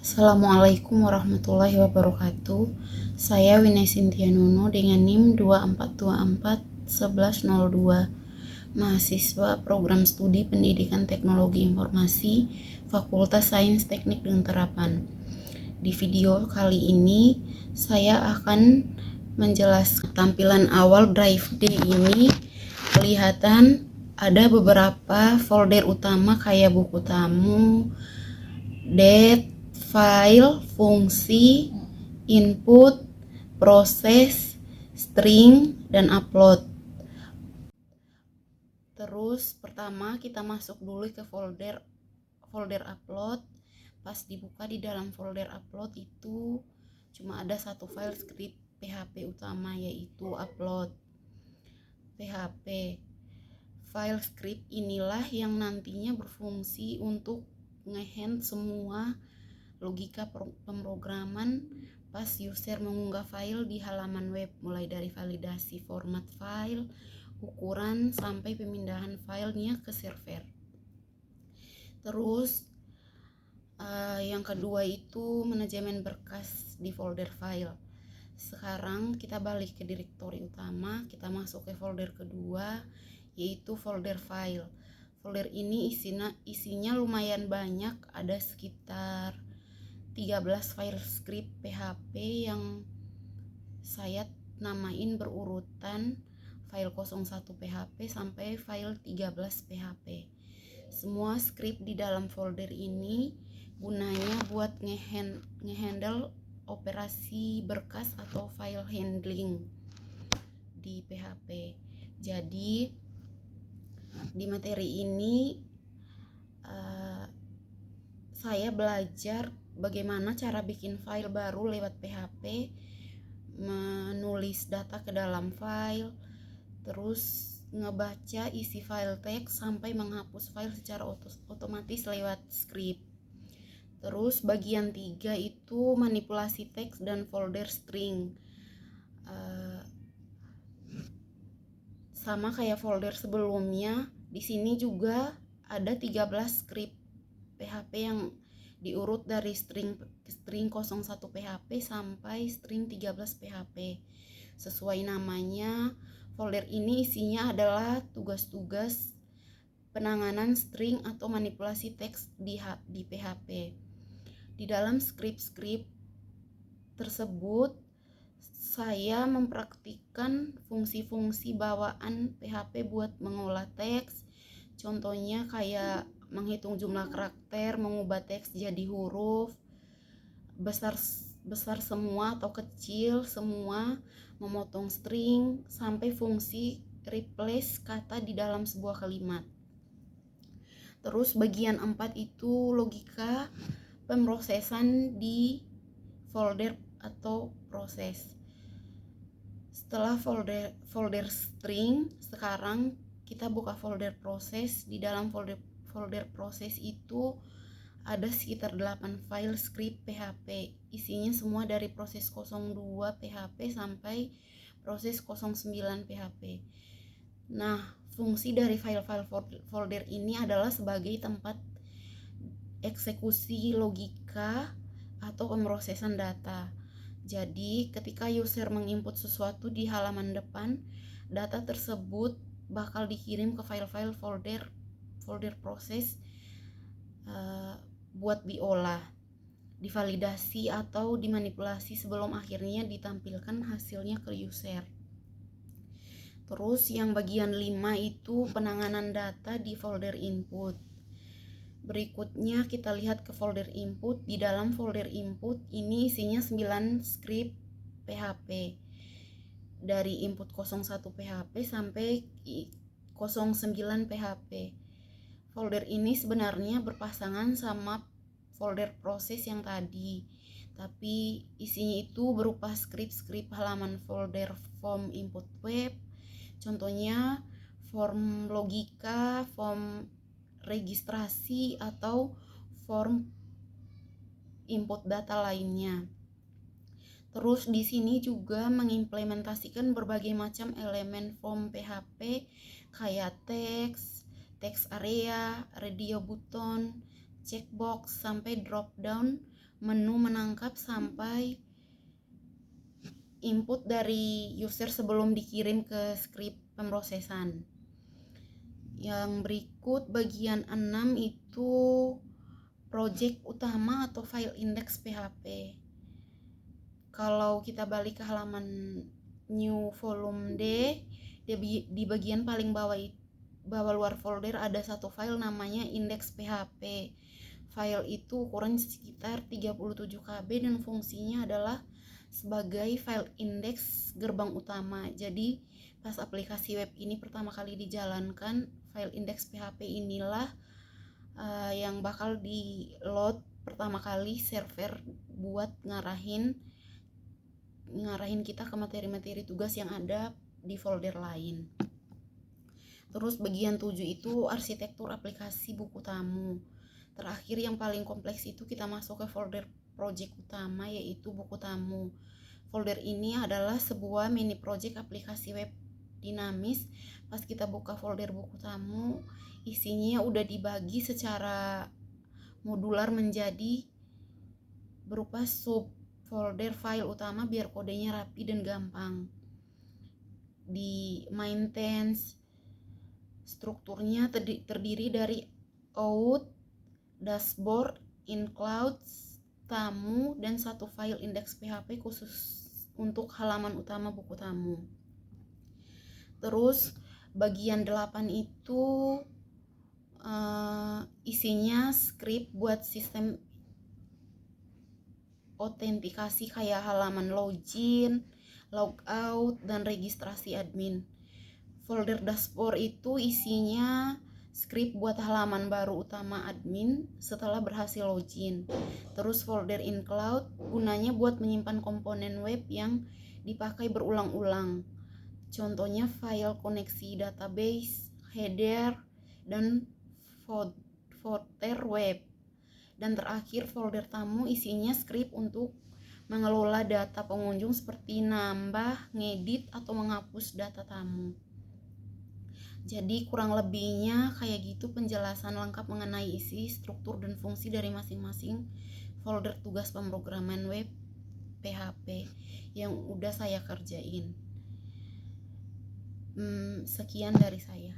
Assalamualaikum warahmatullahi wabarakatuh. Saya Winay Cynthia Nuno dengan NIM 24241102, mahasiswa program studi Pendidikan Teknologi Informasi, Fakultas Sains Teknik dan Terapan. Di video kali ini saya akan menjelaskan tampilan awal Drive D ini. Kelihatan ada beberapa folder utama kayak buku tamu, date, file, fungsi, input, proses, string, dan upload. Terus pertama kita masuk dulu ke folder upload. Pas dibuka di dalam folder upload itu cuma ada satu file script PHP utama, yaitu upload PHP. File script inilah yang nantinya berfungsi untuk ngehand semua logika pemrograman pas user mengunggah file di halaman web, mulai dari validasi format file, ukuran, sampai pemindahan filenya ke server. Terus yang kedua itu manajemen berkas di folder file. Sekarang kita balik ke direktori utama, kita masuk ke folder kedua, yaitu folder file. Folder ini isinya lumayan banyak, ada sekitar 13 file script PHP yang saya namain berurutan file 01 PHP sampai file 13 PHP. Semua script di dalam folder ini gunanya buat ngehandle operasi berkas atau file handling di PHP. Jadi di materi ini saya belajar bagaimana cara bikin file baru lewat PHP, menulis data ke dalam file, terus ngebaca isi file teks sampai menghapus file secara otomatis lewat script. Terus bagian 3 itu manipulasi teks dan folder string. Sama kayak folder sebelumnya, di sini juga ada 13 script PHP yang diurut dari string 01 PHP sampai string 13 PHP. Sesuai namanya, folder ini isinya adalah tugas-tugas penanganan string atau manipulasi teks di PHP. Di dalam script-script tersebut saya mempraktikkan fungsi-fungsi bawaan PHP buat mengolah teks. Contohnya kayak menghitung jumlah karakter, mengubah teks jadi huruf besar semua atau kecil semua, memotong string, sampai fungsi replace kata di dalam sebuah kalimat. Terus bagian 4 itu logika pemrosesan di folder atau proses. Setelah folder string, sekarang kita buka folder proses. Di dalam folder proses itu ada sekitar 8 file script PHP. Isinya semua dari proses 02 PHP sampai proses 09 PHP. Nah, fungsi dari file-file folder ini adalah sebagai tempat eksekusi logika atau pemrosesan data. Jadi, ketika user menginput sesuatu di halaman depan, data tersebut bakal dikirim ke file-file folder proses buat diolah, divalidasi atau dimanipulasi sebelum akhirnya ditampilkan hasilnya ke user. Terus yang bagian 5 itu penanganan data di folder input. Berikutnya kita lihat ke folder input. Di dalam folder input ini isinya 9 script PHP. Dari input 01 PHP sampai 09 PHP. Folder ini sebenarnya berpasangan sama folder proses yang tadi, tapi isinya itu berupa script halaman folder form input web. Contohnya form logika, form registrasi, atau form input data lainnya. Terus di sini juga mengimplementasikan berbagai macam elemen form PHP kayak text area, radio button, checkbox, sampai drop down menu menangkap sampai input dari user sebelum dikirim ke skrip pemrosesan. Yang berikut bagian 6 itu project utama atau file index PHP. Kalau kita balik ke halaman new volume D, di bagian paling bawah luar folder ada satu file namanya index PHP. File itu ukuran sekitar 37 KB dan fungsinya adalah sebagai file index gerbang utama. Jadi pas aplikasi web ini pertama kali dijalankan, file index PHP inilah yang bakal di load pertama kali server buat ngarahin kita ke materi-materi tugas yang ada di folder lain. Terus bagian 7 itu arsitektur aplikasi buku tamu. Terakhir yang paling kompleks itu kita masuk ke folder project utama, yaitu buku tamu. Folder ini adalah sebuah mini project aplikasi web dinamis. Pas kita buka folder buku tamu, isinya udah dibagi secara modular menjadi berupa sub folder file utama biar kodenya rapi dan gampang di maintenance. Strukturnya terdiri dari out, dashboard, includes, tamu, dan satu file index PHP khusus untuk halaman utama buku tamu. Terus bagian 8 itu isinya script buat sistem autentikasi kayak halaman login, logout, dan registrasi admin. Folder dashboard itu isinya script buat halaman baru utama admin setelah berhasil login. Terus folder include gunanya buat menyimpan komponen web yang dipakai berulang-ulang. Contohnya file koneksi database, header, dan footer web. Dan terakhir folder tamu isinya script untuk mengelola data pengunjung seperti nambah, ngedit, atau menghapus data tamu. Jadi kurang lebihnya kayak gitu penjelasan lengkap mengenai isi, struktur, dan fungsi dari masing-masing folder tugas pemrograman web PHP yang udah saya kerjain. Sekian dari saya.